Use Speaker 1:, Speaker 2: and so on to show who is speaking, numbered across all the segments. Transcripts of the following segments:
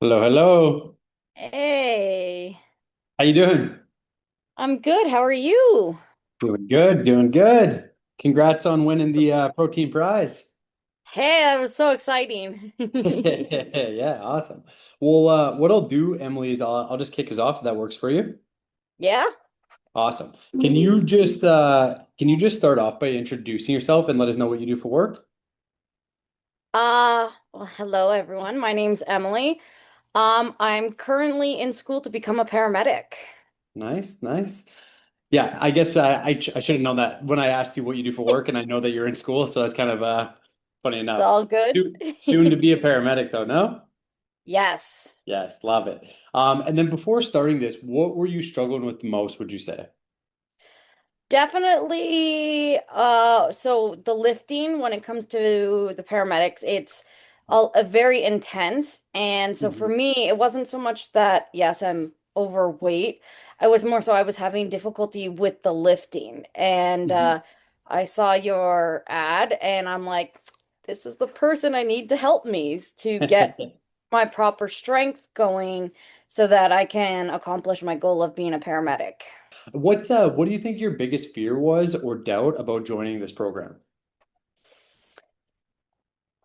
Speaker 1: Hello, hello.
Speaker 2: Hey,
Speaker 1: How you doing?
Speaker 2: I'm good. How are you?
Speaker 1: Doing good, doing good. Congrats on winning the protein prize.
Speaker 2: Hey, that was so exciting.
Speaker 1: Yeah, awesome. Well, what I'll do, Emily, is I'll just kick us off if that works for you.
Speaker 2: Yeah?
Speaker 1: Awesome. Can you just start off by introducing yourself and let us know what you do for work?
Speaker 2: Well, hello everyone. My name's Emily. I'm currently in school to become a paramedic.
Speaker 1: Nice, nice. Yeah, I guess I should have known that when I asked you what you do for work, and I know that you're in school, so that's kind of funny
Speaker 2: It's
Speaker 1: enough.
Speaker 2: all good.
Speaker 1: Soon to be a paramedic, though, no?
Speaker 2: Yes.
Speaker 1: Yes, love it. And then before starting this, what were you struggling with the most, would you say?
Speaker 2: Definitely, so the lifting when it comes to the paramedics, it's a very intense. And so for
Speaker 1: Mhm.
Speaker 2: me, it wasn't so much that, yes, I'm overweight. I was more so I was having difficulty with the lifting. And
Speaker 1: Mhm.
Speaker 2: I saw your ad and I'm like, this is the person I need to help me to get my proper strength going so that I can accomplish my goal of being a paramedic.
Speaker 1: What do you think your biggest fear was or doubt about joining this program?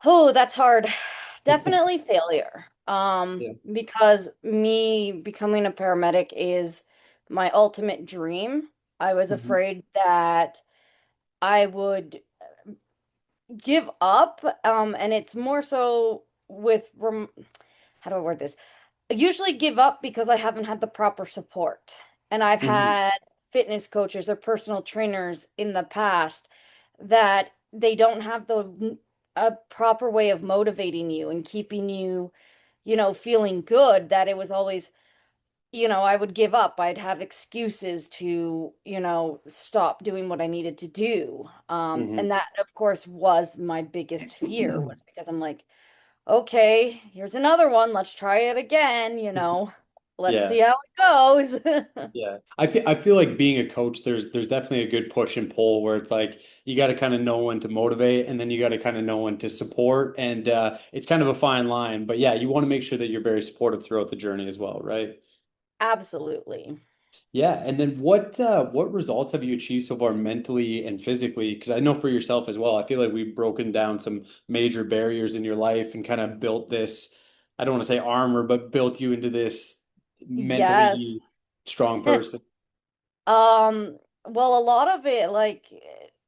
Speaker 2: Oh, that's hard. Definitely failure.
Speaker 1: Yeah.
Speaker 2: Because me becoming a paramedic is my ultimate dream. I was
Speaker 1: Mhm.
Speaker 2: afraid that I would give up. And it's more so with how do I word this? I usually give up because I haven't had the proper support. And I've
Speaker 1: Mhm.
Speaker 2: had fitness coaches or personal trainers in the past that they don't have the a proper way of motivating you and keeping you, feeling good, that it was always, I would give up. I'd have excuses to, stop doing what I needed to do.
Speaker 1: Mhm.
Speaker 2: And that, of course, was my biggest fear, was because I'm like, okay, here's another one. Let's try it again. Let's
Speaker 1: Yeah.
Speaker 2: see how it goes.
Speaker 1: Yeah. I feel like being a coach, there's definitely a good push and pull where it's like you got to kind of know when to motivate and then you got to kind of know when to support. And it's kind of a fine line. But yeah, you want to make sure that you're very supportive throughout the journey as well, right?
Speaker 2: Absolutely.
Speaker 1: Yeah, and then what results have you achieved so far mentally and physically? Because I know for yourself as well, I feel like we've broken down some major barriers in your life and kind of built this, I don't want to say armor, but built you into this mentally
Speaker 2: Yes.
Speaker 1: strong person.
Speaker 2: Well, a lot of it, like,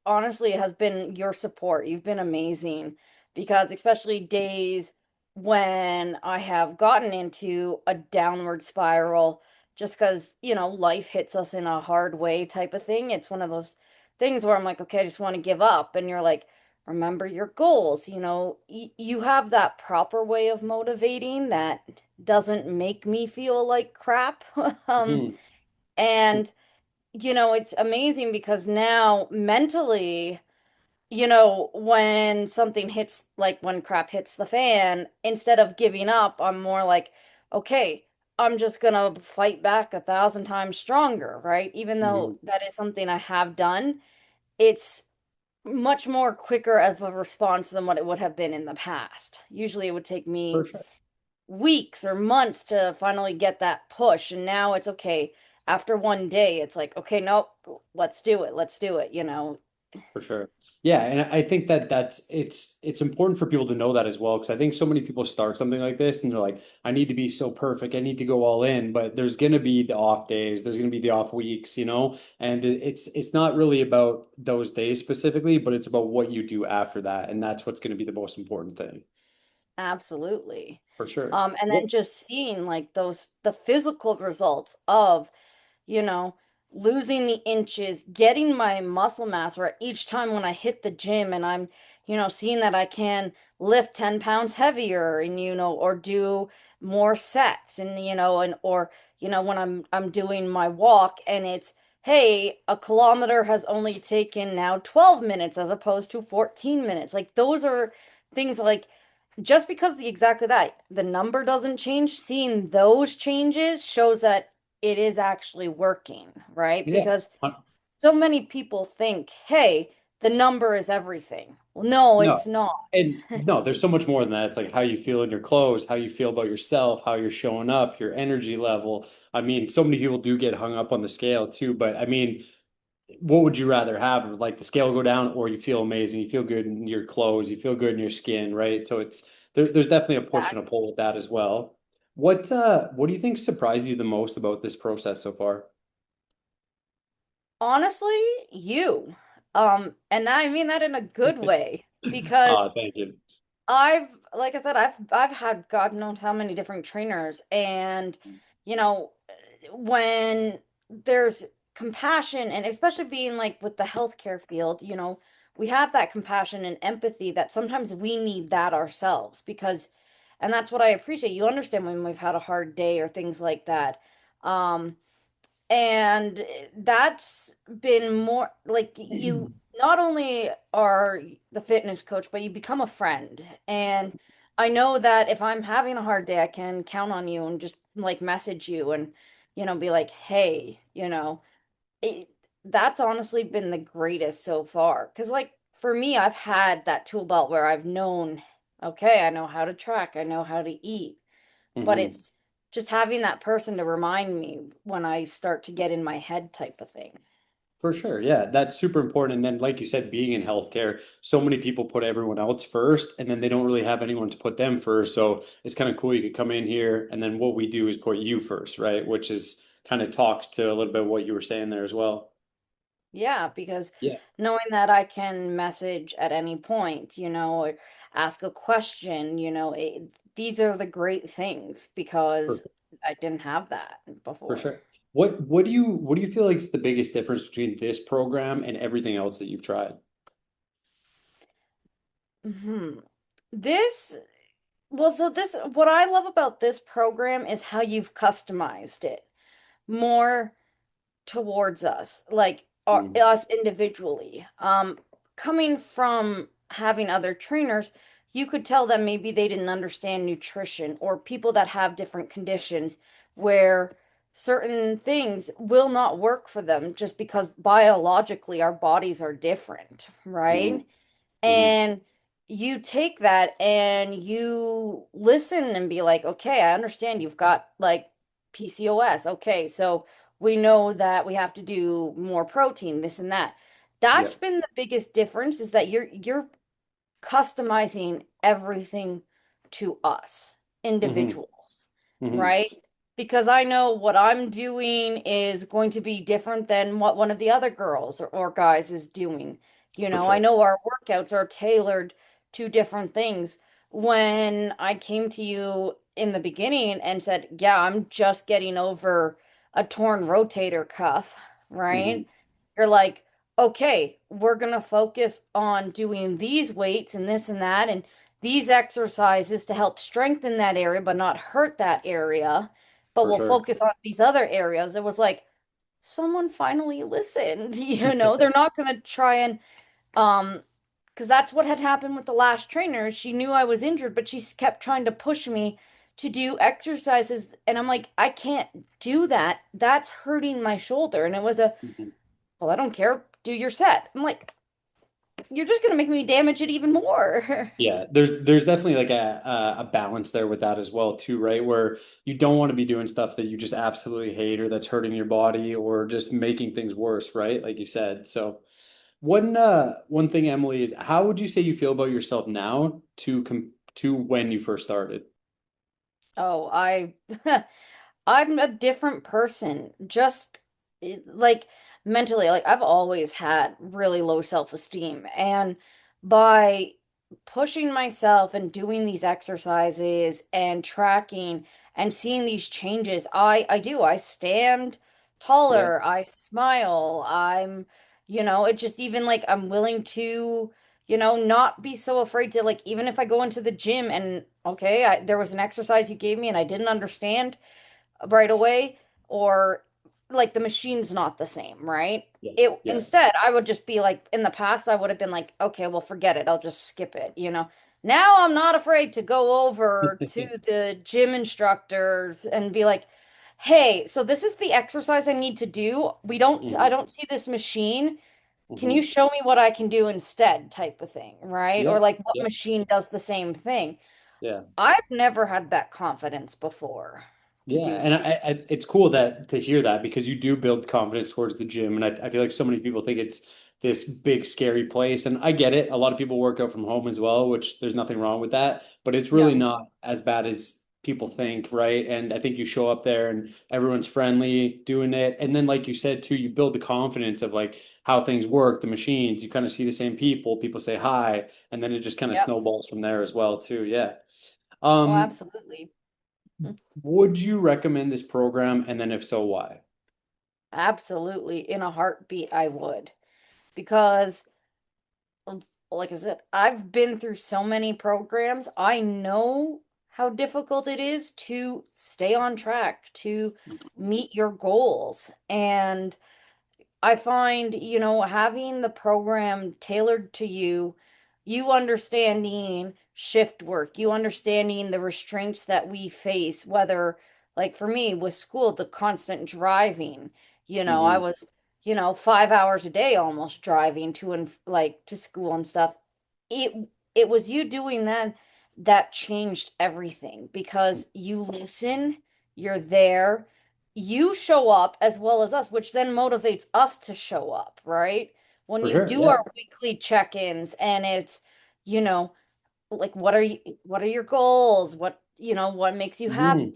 Speaker 2: honestly, has been your support. You've been amazing because especially days when I have gotten into a downward spiral, just because, life hits us in a hard way type of thing. It's one of those things where I'm like, okay, I just want to give up. And you're like, remember your goals. You have that proper way of motivating that doesn't make me feel like crap. Um,
Speaker 1: Mhm.
Speaker 2: and it's amazing because now mentally, when something hits, like when crap hits the fan, instead of giving up, I'm more like, okay, I'm just gonna fight back 1,000 times stronger, right? Even though
Speaker 1: Mhm.
Speaker 2: that is something I have done, it's much more quicker of a response than what it would have been in the past. Usually it would take
Speaker 1: For
Speaker 2: me
Speaker 1: sure.
Speaker 2: weeks or months to finally get that push. And now it's okay. After one day, it's like, okay, nope, let's do it. Let's do it.
Speaker 1: For sure. Yeah, and I think that it's important for people to know that as well because I think so many people start something like this and they're like, I need to be so perfect, I need to go all in, but there's going to be the off days, there's going to be the off weeks, and it's not really about those days specifically, but it's about what you do after that, and that's what's going to be the most important thing.
Speaker 2: Absolutely.
Speaker 1: For sure.
Speaker 2: And then
Speaker 1: What?
Speaker 2: just seeing like the physical results of, you know, losing the inches, getting my muscle mass where each time when I hit the gym and I'm, seeing that I can lift 10 pounds heavier and, or do more sets and, or, when I'm doing my walk and it's, hey, a kilometer has only taken now 12 minutes as opposed to 14 minutes. Like those are things like just because exactly that, the number doesn't change, seeing those changes shows that it is actually working, right?
Speaker 1: Yeah.
Speaker 2: Because so many people think, hey, the number is everything. Well, no,
Speaker 1: No.
Speaker 2: it's not.
Speaker 1: And no, there's so much more than that. It's like how you feel in your clothes, how you feel about yourself, how you're showing up, your energy level. I mean, so many people do get hung up on the scale too, but I mean, what would you rather have? Like the scale go down or you feel amazing, you feel good in your clothes, you feel good in your skin, right? So there's definitely a push and a pull with that as well. What do you think surprised you the most about this process so far?
Speaker 2: Honestly, you. And I mean that in a good way because
Speaker 1: Thank you.
Speaker 2: like I said, I've had God knows how many different trainers, and you know, when there's compassion, and especially being like with the healthcare field, we have that compassion and empathy that sometimes we need that ourselves because, and that's what I appreciate. You understand when we've had a hard day or things like that. Um, and that's been more like you not only are the fitness coach, but you become a friend. And I know that if I'm having a hard day, I can count on you and just like message you and, be like, hey, it, that's honestly been the greatest so far. Because, like, for me, I've had that tool belt where I've known, okay, I know how to track, I know how to eat, but
Speaker 1: Mhm.
Speaker 2: it's just having that person to remind me when I start to get in my head type of thing.
Speaker 1: For sure. Yeah, that's super important. And then, like you said, being in healthcare, so many people put everyone else first, and then they don't really have anyone to put them first. So it's kind of cool. You could come in here, and then what we do is put you first, right? Which is kind of talks to a little bit of what you were saying there as well.
Speaker 2: Yeah, because
Speaker 1: Yeah,
Speaker 2: knowing that I can message at any point, or ask a question, these are the great things
Speaker 1: for,
Speaker 2: because I didn't have that
Speaker 1: for
Speaker 2: before.
Speaker 1: sure. What do you feel like is the biggest difference between this program and everything else that you've tried?
Speaker 2: Hmm. This, what I love about this program is how you've customized it more towards us, like
Speaker 1: Mhm.
Speaker 2: us individually. Coming from having other trainers, you could tell them maybe they didn't understand nutrition or people that have different conditions where certain things will not work for them just because biologically our bodies are different, right?
Speaker 1: Mhm. Mhm.
Speaker 2: And you take that and you listen and be like, okay, I understand you've got like PCOS. Okay, so we know that we have to do more protein, this and that.
Speaker 1: Yeah.
Speaker 2: That's been the biggest difference is that you're customizing everything to us,
Speaker 1: Mhm.
Speaker 2: individuals,
Speaker 1: Mhm.
Speaker 2: right? Because I know what I'm doing is going to be different than what one of the other girls or guys is doing.
Speaker 1: For
Speaker 2: I
Speaker 1: sure.
Speaker 2: know our workouts are tailored to different things. When I came to you in the beginning and said, yeah, I'm just getting over a torn rotator cuff,
Speaker 1: Mhm.
Speaker 2: right? You're like, okay, we're going to focus on doing these weights and this and that and these exercises to help strengthen that area but not hurt that area. But
Speaker 1: For
Speaker 2: we'll
Speaker 1: sure.
Speaker 2: focus on these other areas. It was like someone finally listened, They're not going to try and um because that's what had happened with the last trainer. She knew I was injured, but she kept trying to push me to do exercises and I'm like, I can't do that. That's hurting my shoulder. And it was
Speaker 1: Mhm.
Speaker 2: well, I don't care. Do your set. I'm like, you're just gonna make me damage it even more.
Speaker 1: Yeah, there's definitely like a balance there with that as well too, right? Where you don't want to be doing stuff that you just absolutely hate or that's hurting your body or just making things worse, right? Like you said. So one thing, Emily, is how would you say you feel about yourself now to when you first started?
Speaker 2: Oh, I'm a different person. Just like mentally, like I've always had really low self-esteem. And by pushing myself and doing these exercises and tracking and seeing these changes, I stand
Speaker 1: Yeah.
Speaker 2: taller, I smile, it just even like I'm willing to, not be so afraid to like even if I go into the gym and okay, there was an exercise you gave me and I didn't understand right away or like the machine's not the same, right?
Speaker 1: Yeah.
Speaker 2: It
Speaker 1: Yeah.
Speaker 2: instead I would just be like in the past I would have been like, okay, well forget it. I'll just skip it. Now I'm not afraid to go over to the gym instructors and be like, "Hey, so this is the exercise I need to do. I
Speaker 1: Mhm.
Speaker 2: don't see this machine. can you
Speaker 1: Hmm.
Speaker 2: show me what I can do instead type of thing, right? Or
Speaker 1: Yeah.
Speaker 2: like what
Speaker 1: Yeah.
Speaker 2: machine does the same thing.
Speaker 1: Yeah.
Speaker 2: I've never had that confidence before to
Speaker 1: Yeah,
Speaker 2: do
Speaker 1: and
Speaker 2: something.
Speaker 1: it's cool that to hear that because you do build confidence towards the gym, and I feel like so many people think it's this big scary place, and I get it. A lot of people work out from home as well, which there's nothing wrong with that, but it's really
Speaker 2: No.
Speaker 1: not as bad as people think, right? And I think you show up there and everyone's friendly doing it, and then like you said too, you build the confidence of like how things work, the machines. You kind of see the same people, people say hi, and then it just kind of
Speaker 2: Yep.
Speaker 1: snowballs from there as well too. Yeah.
Speaker 2: Oh,
Speaker 1: Um,
Speaker 2: absolutely.
Speaker 1: would you recommend this program? And then if so, why?
Speaker 2: Absolutely. In a heartbeat, I would. Because, like I said, I've been through so many programs. I know how difficult it is to stay on track, to meet your goals. And I find, having the program tailored to you, you understanding shift work, you understanding the restraints that we face, whether, like for me with school, the constant driving, I
Speaker 1: Hmm.
Speaker 2: was, 5 hours a day almost driving to and like to school and stuff. It was you doing that that changed everything because you listen, you're there, you show up as well as us, which then motivates us to show up, right? When
Speaker 1: For
Speaker 2: we
Speaker 1: sure.
Speaker 2: do
Speaker 1: Yeah.
Speaker 2: our weekly check-ins and it's, you know, like what are your goals? What makes you happy?
Speaker 1: Hmm.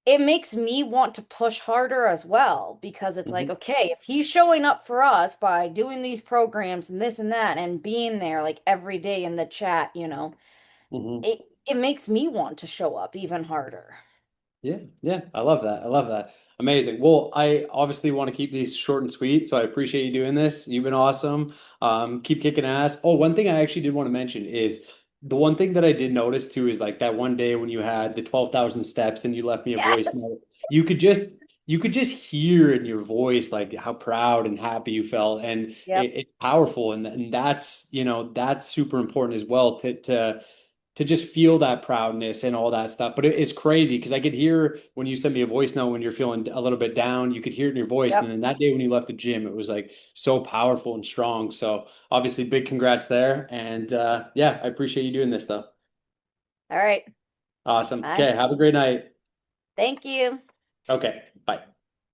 Speaker 2: It makes me want to push harder as well because it's like,
Speaker 1: Hmm.
Speaker 2: okay, if he's showing up for us by doing these programs and this and that and being there like every day in the chat,
Speaker 1: Hmm.
Speaker 2: it makes me want to show up even harder.
Speaker 1: Yeah. Yeah. I love that. I love that. Amazing. Well, I obviously want to keep these short and sweet, so I appreciate you doing this. You've been awesome. Keep kicking ass. Oh, one thing I actually did want to mention is the one thing that I did notice too is like that one day when you had the 12,000 steps and you left me a voice
Speaker 2: Yes.
Speaker 1: note, you could just you could just hear in your voice like how proud and happy you felt, and
Speaker 2: Yep.
Speaker 1: it's powerful, and that's that's super important as well to just feel that proudness and all that stuff. But it's crazy because I could hear when you send me a voice note when you're feeling a little bit down, you could hear it in your voice. And
Speaker 2: Yep.
Speaker 1: then that day when you left the gym, it was like so powerful and strong. So obviously, big congrats there. And yeah, I appreciate you doing this stuff.
Speaker 2: All right.
Speaker 1: Awesome.
Speaker 2: Bye.
Speaker 1: Okay, have a great night.
Speaker 2: Thank you.
Speaker 1: Okay, bye.